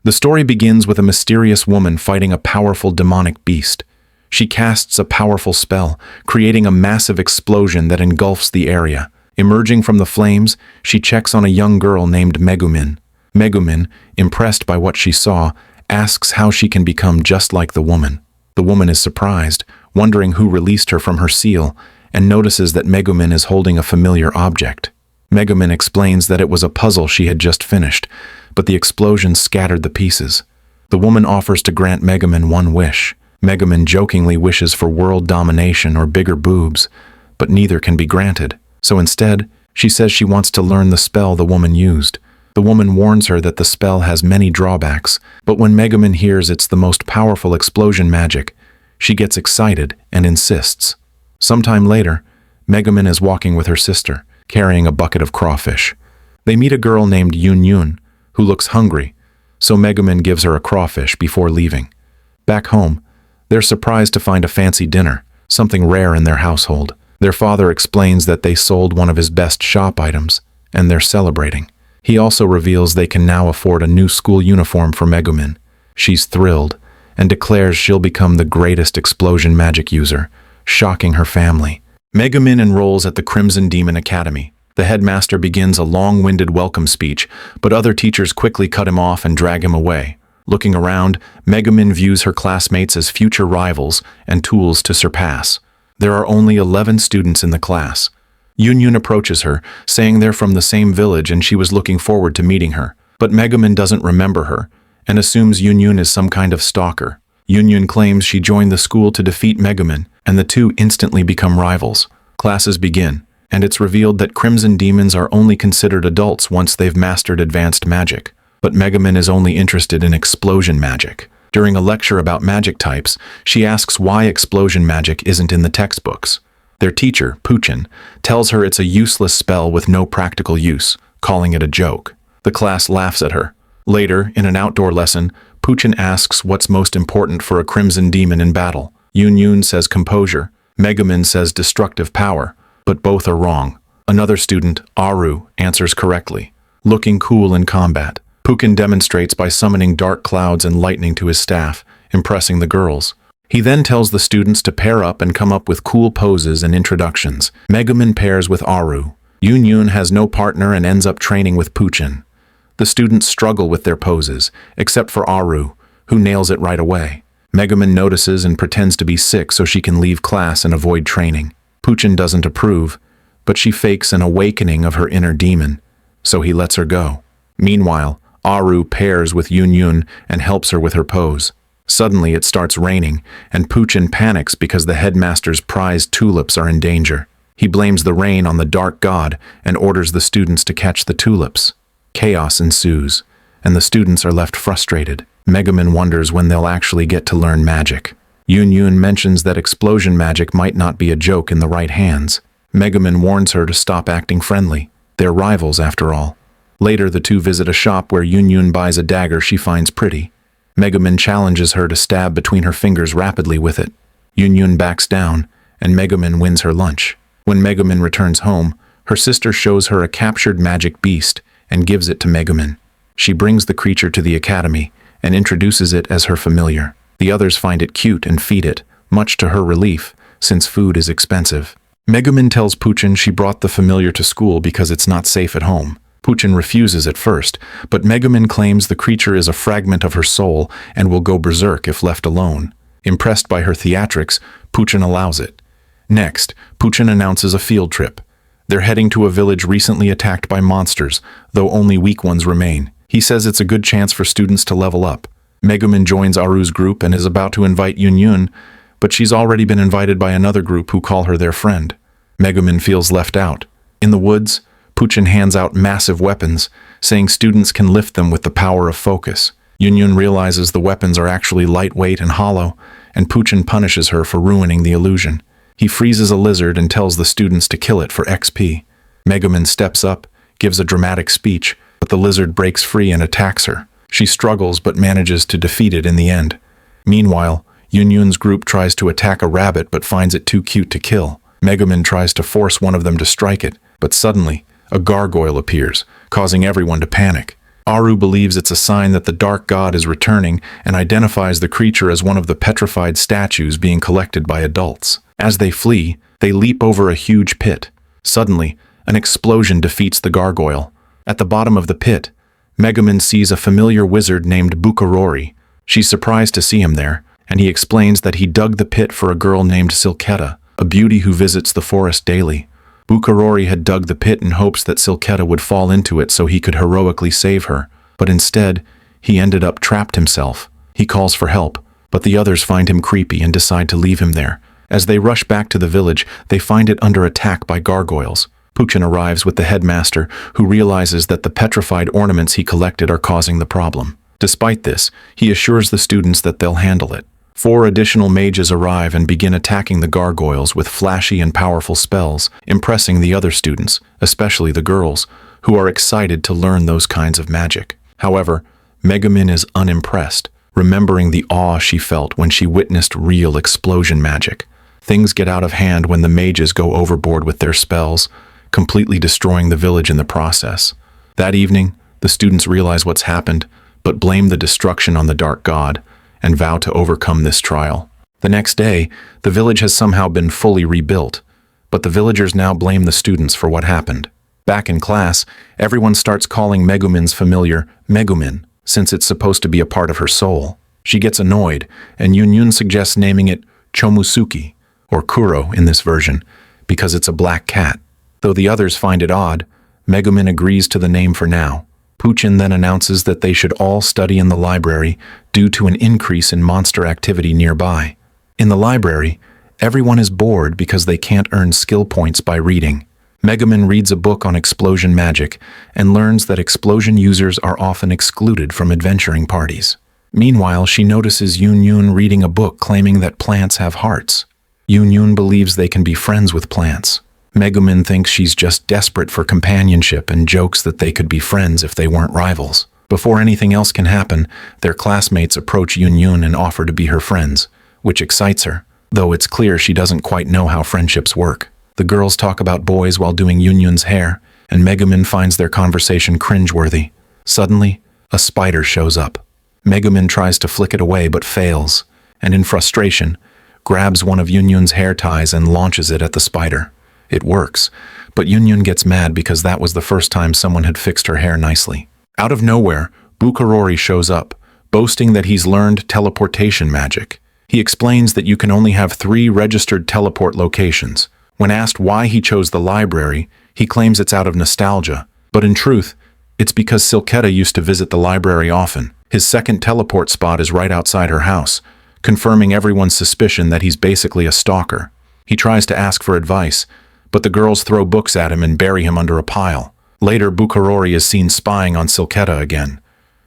The story begins with a mysterious woman fighting a powerful demonic beast. She casts a powerful spell, creating a massive explosion that engulfs the area. Emerging from the flames, she checks on a young girl named Megumin. Megumin, impressed by what she saw, asks how she can become just like the woman. The woman is surprised, wondering who released her from her seal, and notices that Megumin is holding a familiar object. Megumin explains that it was a puzzle she had just finished, but the explosion scattered the pieces. The woman offers to grant Megumin one wish. Megumin jokingly wishes for world domination or bigger boobs, but neither can be granted. So instead, she says she wants to learn the spell the woman used. The woman warns her that the spell has many drawbacks, but when Megumin hears it's the most powerful explosion magic, she gets excited and insists. Sometime later, Megumin is walking with her sister, carrying a bucket of crawfish. They meet a girl named Yun, who looks hungry, so Megumin gives her a crawfish before leaving. Back home, they're surprised to find a fancy dinner, something rare in their household. Their father explains that they sold one of his best shop items, and they're celebrating. He also reveals they can now afford a new school uniform for Megumin. She's thrilled, and declares she'll become the greatest explosion magic user, shocking her family. Megumin enrolls at the Crimson Demon Academy. The headmaster begins a long-winded welcome speech, but other teachers quickly cut him off and drag him away. Looking around, Megumin views her classmates as future rivals and tools to surpass. There are only 11 students in the class. Yun approaches her, saying they're from the same village and she was looking forward to meeting her. But Megumin doesn't remember her, and assumes Yun is some kind of stalker. Yun claims she joined the school to defeat Megumin, and the two instantly become rivals. Classes begin, and it's revealed that Crimson Demons are only considered adults once they've mastered advanced magic. But Megumin is only interested in explosion magic. During a lecture about magic types, she asks why explosion magic isn't in the textbooks. Their teacher, Puchin, tells her it's a useless spell with no practical use, calling it a joke. The class laughs at her. Later, in an outdoor lesson, Puchin asks what's most important for a Crimson Demon in battle. Yun says composure. Megumin says destructive power, but both are wrong. Another student, Aru, answers correctly. Looking cool in combat, Puchin demonstrates by summoning dark clouds and lightning to his staff, impressing the girls. He then tells the students to pair up and come up with cool poses and introductions. Megumin pairs with Aru. Yun has no partner and ends up training with Puchin. The students struggle with their poses, except for Aru, who nails it right away. Megumin notices and pretends to be sick so she can leave class and avoid training. Puchin doesn't approve, but she fakes an awakening of her inner demon, so he lets her go. Meanwhile, Aru pairs with Yun and helps her with her pose. Suddenly it starts raining, and Puchin panics because the headmaster's prized tulips are in danger. He blames the rain on the dark god and orders the students to catch the tulips. Chaos ensues, and the students are left frustrated. Megumin wonders when they'll actually get to learn magic. Yun mentions that explosion magic might not be a joke in the right hands. Megumin warns her to stop acting friendly. They're rivals after all. Later, the two visit a shop where Yun buys a dagger she finds pretty. Megumin challenges her to stab between her fingers rapidly with it. Yun backs down, and Megumin wins her lunch. When Megumin returns home, her sister shows her a captured magic beast and gives it to Megumin. She brings the creature to the academy and introduces it as her familiar. The others find it cute and feed it, much to her relief, since food is expensive. Megumin tells Puchin she brought the familiar to school because it's not safe at home. Puchin refuses at first, but Megumin claims the creature is a fragment of her soul and will go berserk if left alone. Impressed by her theatrics, Puchin allows it. Next, Puchin announces a field trip. They're heading to a village recently attacked by monsters, though only weak ones remain. He says it's a good chance for students to level up. Megumin joins Aru's group and is about to invite Yun, but she's already been invited by another group who call her their friend. Megumin feels left out. In the woods, Puchin hands out massive weapons, saying students can lift them with the power of focus. Yun realizes the weapons are actually lightweight and hollow, and Puchin punishes her for ruining the illusion. He freezes a lizard and tells the students to kill it for XP. Megumin steps up, gives a dramatic speech, but the lizard breaks free and attacks her. She struggles but manages to defeat it in the end. Meanwhile, Yun's group tries to attack a rabbit but finds it too cute to kill. Megumin tries to force one of them to strike it, but suddenly, a gargoyle appears, causing everyone to panic. Aru believes it's a sign that the dark god is returning and identifies the creature as one of the petrified statues being collected by adults. As they flee, they leap over a huge pit. Suddenly, an explosion defeats the gargoyle. At the bottom of the pit, Megumin sees a familiar wizard named Bukarori. She's surprised to see him there, and he explains that he dug the pit for a girl named Silketa, a beauty who visits the forest daily. Bukarori had dug the pit in hopes that Silketa would fall into it so he could heroically save her, but instead, he ended up trapped himself. He calls for help, but the others find him creepy and decide to leave him there. As they rush back to the village, they find it under attack by gargoyles. Puchin arrives with the headmaster, who realizes that the petrified ornaments he collected are causing the problem. Despite this, he assures the students that they'll handle it. 4 additional mages arrive and begin attacking the gargoyles with flashy and powerful spells, impressing the other students, especially the girls, who are excited to learn those kinds of magic. However, Megumin is unimpressed, remembering the awe she felt when she witnessed real explosion magic. Things get out of hand when the mages go overboard with their spells, completely destroying the village in the process. That evening, the students realize what's happened, but blame the destruction on the dark god, and vow to overcome this trial. The next day, the village has somehow been fully rebuilt, but the villagers now blame the students for what happened. Back in class, everyone starts calling Megumin's familiar Megumin, since it's supposed to be a part of her soul. She gets annoyed, and Yunyun suggests naming it Chomusuki, or Kuro in this version, because it's a black cat. Though the others find it odd, Megumin agrees to the name for now. Puchin then announces that they should all study in the library due to an increase in monster activity nearby. In the library, everyone is bored because they can't earn skill points by reading. Megumin reads a book on explosion magic and learns that explosion users are often excluded from adventuring parties. Meanwhile, she notices Yunyun reading a book claiming that plants have hearts. Yunyun believes they can be friends with plants. Megumin thinks she's just desperate for companionship and jokes that they could be friends if they weren't rivals. Before anything else can happen, their classmates approach Yunyun and offer to be her friends, which excites her, though it's clear she doesn't quite know how friendships work. The girls talk about boys while doing Yunyun's hair, and Megumin finds their conversation cringeworthy. Suddenly, a spider shows up. Megumin tries to flick it away but fails, and in frustration, grabs one of Yunyun's hair ties and launches it at the spider. It works, but Yunyun gets mad because that was the first time someone had fixed her hair nicely. Out of nowhere, Bukarori shows up, boasting that he's learned teleportation magic. He explains that you can only have 3 registered teleport locations. When asked why he chose the library, he claims it's out of nostalgia, but in truth, it's because Silketa used to visit the library often. His second teleport spot is right outside her house, confirming everyone's suspicion that he's basically a stalker. He tries to ask for advice, but the girls throw books at him and bury him under a pile. Later, Bukarori is seen spying on Silketa again.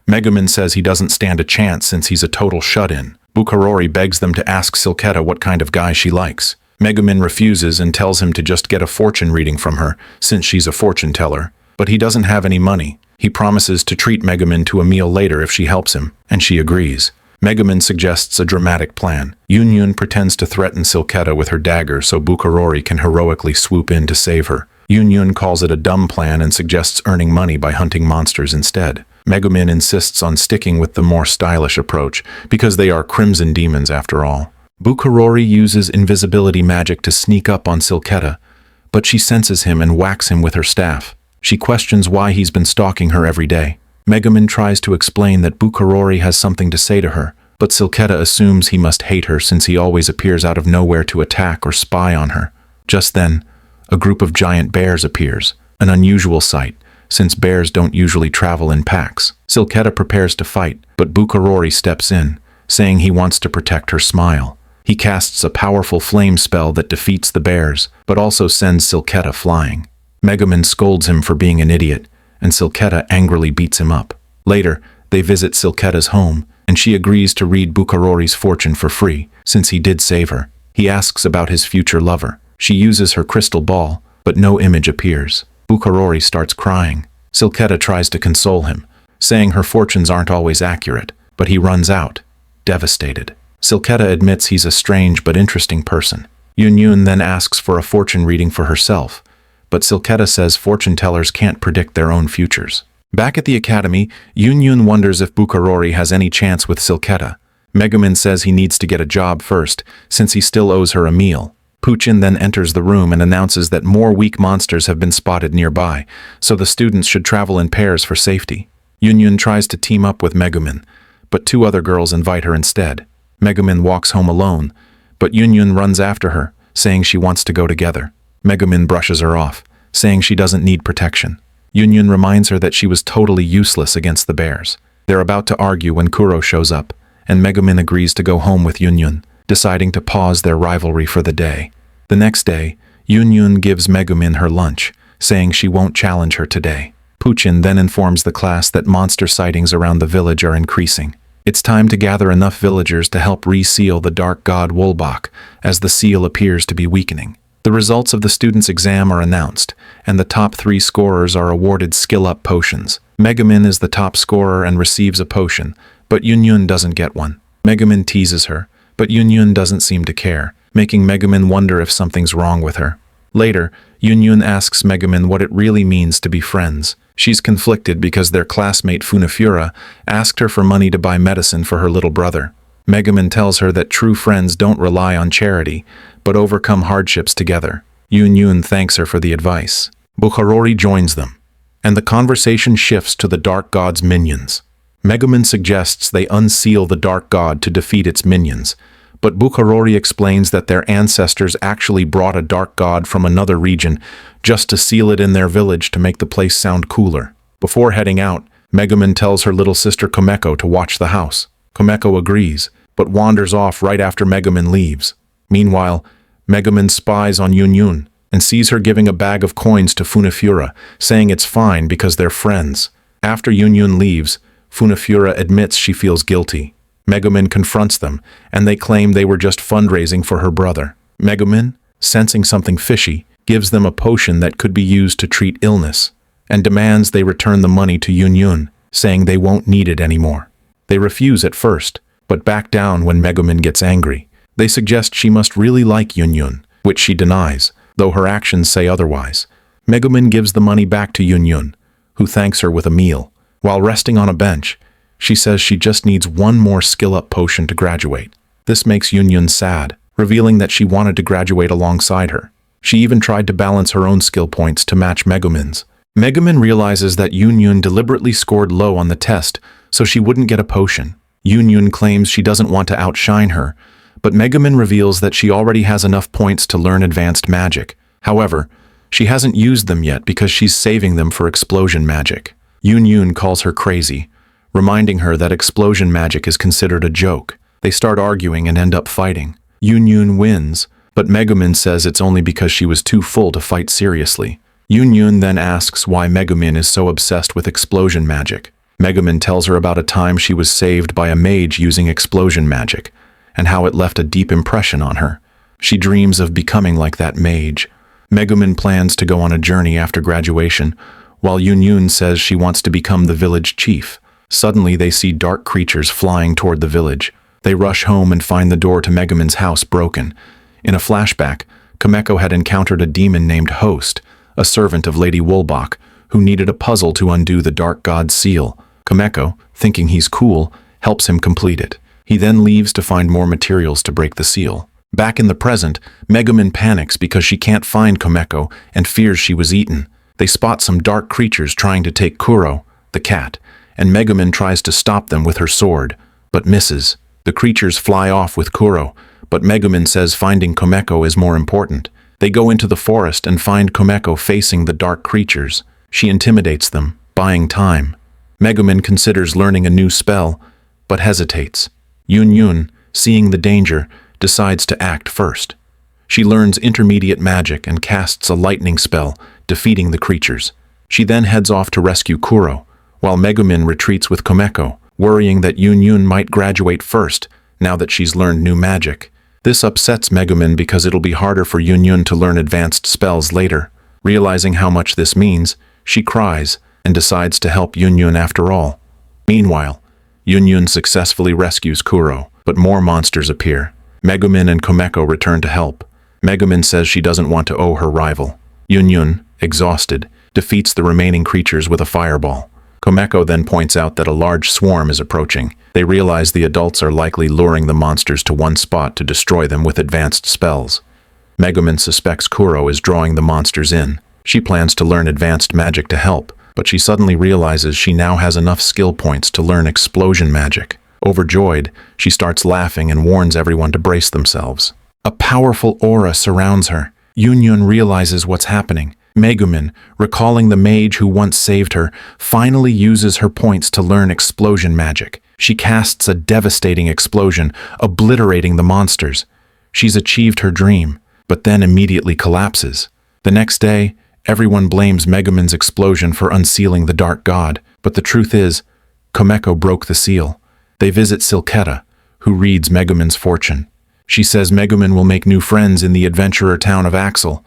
Megumin says he doesn't stand a chance since he's a total shut-in. Bukarori begs them to ask Silketa what kind of guy she likes. Megumin refuses and tells him to just get a fortune reading from her, since she's a fortune teller. But he doesn't have any money. He promises to treat Megumin to a meal later if she helps him, and she agrees. Megumin suggests a dramatic plan. Yunyun pretends to threaten Silketa with her dagger so Bukarori can heroically swoop in to save her. Yunyun calls it a dumb plan and suggests earning money by hunting monsters instead. Megumin insists on sticking with the more stylish approach, because they are crimson demons after all. Bukarori uses invisibility magic to sneak up on Silketa, but she senses him and whacks him with her staff. She questions why he's been stalking her every day. Megumin tries to explain that Bukarori has something to say to her, but Silketa assumes he must hate her since he always appears out of nowhere to attack or spy on her. Just then, a group of giant bears appears, an unusual sight, since bears don't usually travel in packs. Silketa prepares to fight, but Bukarori steps in, saying he wants to protect her smile. He casts a powerful flame spell that defeats the bears, but also sends Silketa flying. Megumin scolds him for being an idiot, and Silketa angrily beats him up. Later, they visit Silketa's home, and she agrees to read Bukarori's fortune for free, since he did save her. He asks about his future lover. She uses her crystal ball, but no image appears. Bukarori starts crying. Silketa tries to console him, saying her fortunes aren't always accurate, but he runs out, devastated. Silketa admits he's a strange but interesting person. Yunyun then asks for a fortune reading for herself, but Silketa says fortune tellers can't predict their own futures. Back at the academy, Yunyun wonders if Bukarori has any chance with Silketa. Megumin says he needs to get a job first, since he still owes her a meal. Puchin then enters the room and announces that more weak monsters have been spotted nearby, so the students should travel in pairs for safety. Yunyun tries to team up with Megumin, but two other girls invite her instead. Megumin walks home alone, but Yunyun runs after her, saying she wants to go together. Megumin brushes her off, saying she doesn't need protection. Yunyun reminds her that she was totally useless against the bears. They're about to argue when Kuro shows up, and Megumin agrees to go home with Yunyun, deciding to pause their rivalry for the day. The next day, Yunyun gives Megumin her lunch, saying she won't challenge her today. Puchin then informs the class that monster sightings around the village are increasing. It's time to gather enough villagers to help reseal the dark god Wolbach, as the seal appears to be weakening. The results of the students' exam are announced, and the top 3 scorers are awarded skill-up potions. Megumin is the top scorer and receives a potion, but Yunyun doesn't get one. Megumin teases her, but Yunyun doesn't seem to care, making Megumin wonder if something's wrong with her. Later, Yunyun asks Megumin what it really means to be friends. She's conflicted because their classmate Funafura asked her for money to buy medicine for her little brother. Megumin tells her that true friends don't rely on charity, but overcome hardships together. Yunyun thanks her for the advice. Bukarori joins them, and the conversation shifts to the dark god's minions. Megumin suggests they unseal the dark god to defeat its minions, but Bukarori explains that their ancestors actually brought a dark god from another region just to seal it in their village to make the place sound cooler. Before heading out, Megumin tells her little sister Komeko to watch the house. Komeko agrees, but wanders off right after Megumin leaves. Meanwhile, Megumin spies on Yunyun and sees her giving a bag of coins to Funafura, saying it's fine because they're friends. After Yunyun leaves, Funafura admits she feels guilty. Megumin confronts them, and they claim they were just fundraising for her brother. Megumin, sensing something fishy, gives them a potion that could be used to treat illness, and demands they return the money to Yunyun, saying they won't need it anymore. They refuse at first, but back down when Megumin gets angry. They suggest she must really like Yunyun, which she denies, though her actions say otherwise. Megumin gives the money back to Yunyun, who thanks her with a meal. While resting on a bench, she says she just needs one more skill-up potion to graduate. This makes Yunyun sad, revealing that she wanted to graduate alongside her. She even tried to balance her own skill points to match Megumin's. Megumin realizes that Yunyun deliberately scored low on the test so she wouldn't get a potion. Yunyun claims she doesn't want to outshine her, but Megumin reveals that she already has enough points to learn advanced magic. However, she hasn't used them yet because she's saving them for explosion magic. Yunyun calls her crazy, reminding her that explosion magic is considered a joke. They start arguing and end up fighting. Yunyun wins, but Megumin says it's only because she was too full to fight seriously. Yunyun then asks why Megumin is so obsessed with explosion magic. Megumin tells her about a time she was saved by a mage using explosion magic, and how it left a deep impression on her. She dreams of becoming like that mage. Megumin plans to go on a journey after graduation, while Yunyun says she wants to become the village chief. Suddenly they see dark creatures flying toward the village. They rush home and find the door to Megumin's house broken. In a flashback, Komeko had encountered a demon named Host, a servant of Lady Wolbach, who needed a puzzle to undo the dark god's seal. Komeko, thinking he's cool, helps him complete it. He then leaves to find more materials to break the seal. Back in the present, Megumin panics because she can't find Komeko and fears she was eaten. They spot some dark creatures trying to take Kuro, the cat, and Megumin tries to stop them with her sword, but misses. The creatures fly off with Kuro, but Megumin says finding Komeko is more important. They go into the forest and find Komeko facing the dark creatures. She intimidates them, buying time. Megumin considers learning a new spell, but hesitates. Yunyun, seeing the danger, decides to act first. She learns intermediate magic and casts a lightning spell, defeating the creatures. She then heads off to rescue Kuro, while Megumin retreats with Komeko, worrying that Yunyun might graduate first, now that she's learned new magic. This upsets Megumin because it'll be harder for Yunyun to learn advanced spells later. Realizing how much this means, she cries and decides to help Yunyun after all. Meanwhile, Yunyun successfully rescues Kuro, but more monsters appear. Megumin and Komeko return to help. Megumin says she doesn't want to owe her rival. Yunyun, exhausted, defeats the remaining creatures with a fireball. Komeko then points out that a large swarm is approaching. They realize the adults are likely luring the monsters to one spot to destroy them with advanced spells. Megumin suspects Kuro is drawing the monsters in. She plans to learn advanced magic to help, but she suddenly realizes she now has enough skill points to learn explosion magic. Overjoyed, she starts laughing and warns everyone to brace themselves. A powerful aura surrounds her. Yunyun realizes what's happening. Megumin, recalling the mage who once saved her, finally uses her points to learn explosion magic. She casts a devastating explosion, obliterating the monsters. She's achieved her dream, but then immediately collapses. The next day, everyone blames Megumin's explosion for unsealing the dark god, but the truth is, Komeko broke the seal. They visit Silketa, who reads Megumin's fortune. She says Megumin will make new friends in the adventurer town of Axel,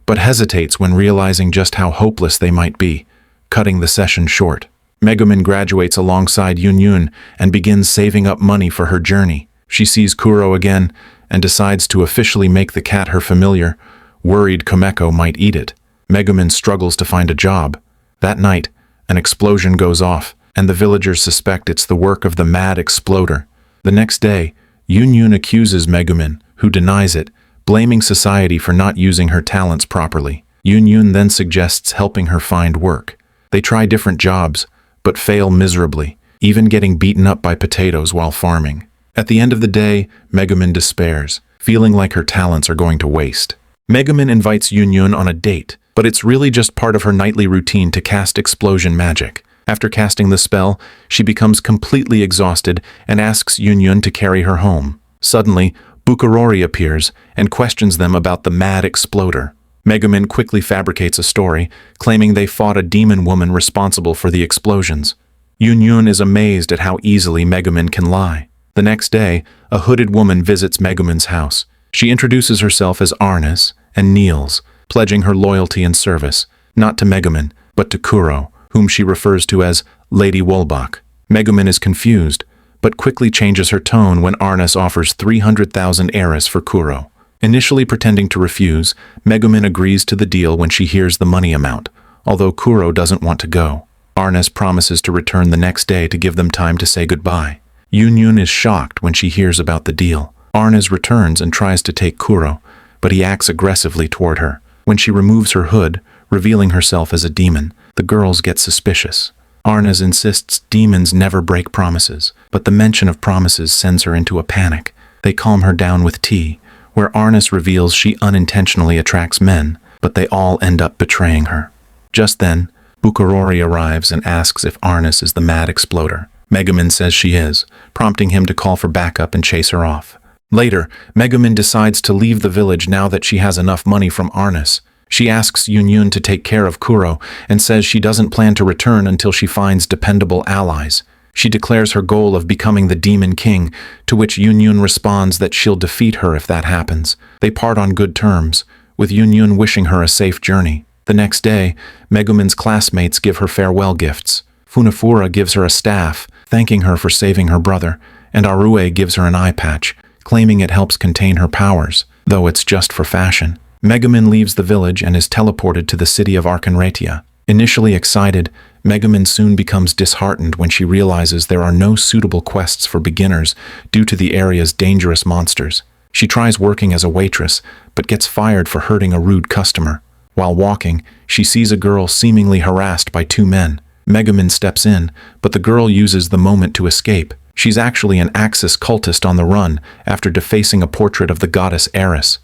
but hesitates when realizing just how hopeless they might be, cutting the session short. Megumin graduates alongside Yunyun and begins saving up money for her journey. She sees Kuro again and decides to officially make the cat her familiar, worried Komeko might eat it. Megumin struggles to find a job. That night, an explosion goes off, and the villagers suspect it's the work of the mad exploder. The next day, Yunyun accuses Megumin, who denies it, blaming society for not using her talents properly. Yunyun then suggests helping her find work. They try different jobs, but fail miserably, even getting beaten up by potatoes while farming. At the end of the day, Megumin despairs, feeling like her talents are going to waste. Megumin invites Yunyun on a date, but it's really just part of her nightly routine to cast explosion magic. After casting the spell, she becomes completely exhausted and asks Yunyun to carry her home. Suddenly, Bukurori appears and questions them about the mad exploder. Megumin quickly fabricates a story, claiming they fought a demon woman responsible for the explosions. Yunyun is amazed at how easily Megumin can lie. The next day, a hooded woman visits Megumin's house. She introduces herself as Arnis and kneels, pledging her loyalty and service, not to Megumin, but to Kuro, whom she refers to as Lady Wolbach. Megumin is confused, but quickly changes her tone when Arnis offers 300,000 eris for Kuro. Initially pretending to refuse, Megumin agrees to the deal when she hears the money amount, although Kuro doesn't want to go. Arnis promises to return the next day to give them time to say goodbye. Yunyun is shocked when she hears about the deal. Arnis returns and tries to take Kuro, but he acts aggressively toward her. When she removes her hood, revealing herself as a demon, the girls get suspicious. Arnis insists demons never break promises, but the mention of promises sends her into a panic. They calm her down with tea, where Arnis reveals she unintentionally attracts men, but they all end up betraying her. Just then, Bukurori arrives and asks if Arnis is the mad exploder. Megumin says she is, prompting him to call for backup and chase her off. Later, Megumin decides to leave the village now that she has enough money from Arnis. She asks Yunyun to take care of Kuro and says she doesn't plan to return until she finds dependable allies. She declares her goal of becoming the Demon King, to which Yunyun responds that she'll defeat her if that happens. They part on good terms, with Yunyun wishing her a safe journey. The next day, Megumin's classmates give her farewell gifts. Funafura gives her a staff, thanking her for saving her brother, and Arue gives her an eye patch, claiming it helps contain her powers, though it's just for fashion. Megumin leaves the village and is teleported to the city of Arkanratia. Initially excited, Megumin soon becomes disheartened when she realizes there are no suitable quests for beginners due to the area's dangerous monsters. She tries working as a waitress, but gets fired for hurting a rude customer. While walking, she sees a girl seemingly harassed by two men. Megumin steps in, but the girl uses the moment to escape. She's actually an Axis cultist on the run after defacing a portrait of the goddess Eris.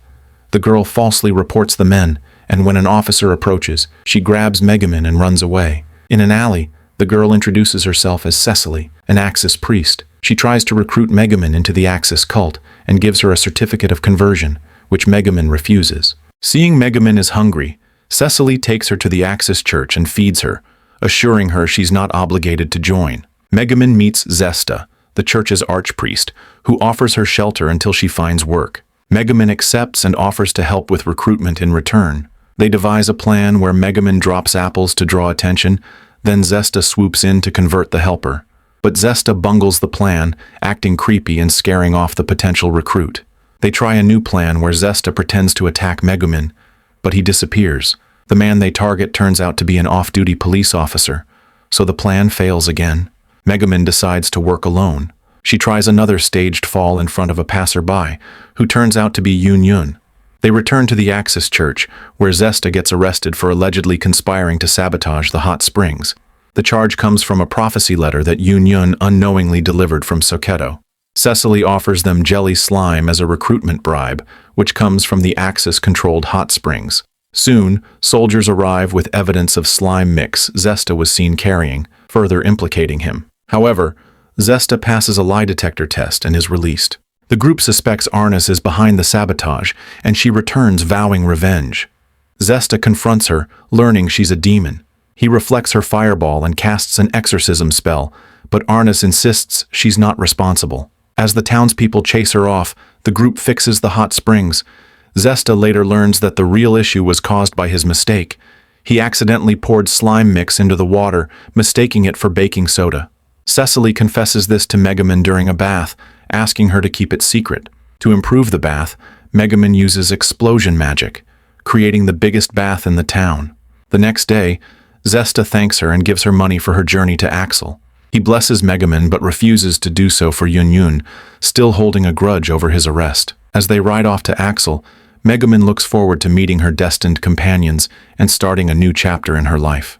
The girl falsely reports the men, and when an officer approaches, she grabs Megumin and runs away. In an alley, the girl introduces herself as Cecily, an Axis priest. She tries to recruit Megumin into the Axis cult and gives her a certificate of conversion, which Megumin refuses. Seeing Megumin is hungry, Cecily takes her to the Axis church and feeds her, assuring her she's not obligated to join. Megumin meets Zesta, the church's archpriest, who offers her shelter until she finds work. Megumin accepts and offers to help with recruitment in return. They devise a plan where Megumin drops apples to draw attention, then Zesta swoops in to convert the helper. But Zesta bungles the plan, acting creepy and scaring off the potential recruit. They try a new plan where Zesta pretends to attack Megumin, but he disappears. The man they target turns out to be an off-duty police officer. so the plan fails again. Megumin decides to work alone. She tries another staged fall in front of a passerby, who turns out to be Yun Yun. They return to the Axis Church, where Zesta gets arrested for allegedly conspiring to sabotage the hot springs. The charge comes from a prophecy letter that Yun Yun unknowingly delivered from Soketo. Cecily offers them jelly slime as a recruitment bribe, which comes from the Axis-controlled hot springs. Soon, soldiers arrive with evidence of slime mix Zesta was seen carrying, further implicating him. However, Zesta passes a lie detector test and is released. The group suspects Arnis is behind the sabotage, and she returns vowing revenge. Zesta confronts her, learning she's a demon. He reflects her fireball and casts an exorcism spell, but Arnis insists she's not responsible. As the townspeople chase her off, the group fixes the hot springs. Zesta later learns that the real issue was caused by his mistake. He accidentally poured slime mix into the water, mistaking it for baking soda. Cecily confesses this to Megumin during a bath, asking her to keep it secret. To improve the bath, Megumin uses explosion magic, creating the biggest bath in the town. The next day, Zesta thanks her and gives her money for her journey to Axel. He blesses Megumin but refuses to do so for Yun Yun, still holding a grudge over his arrest. As they ride off to Axel, Megumin looks forward to meeting her destined companions and starting a new chapter in her life.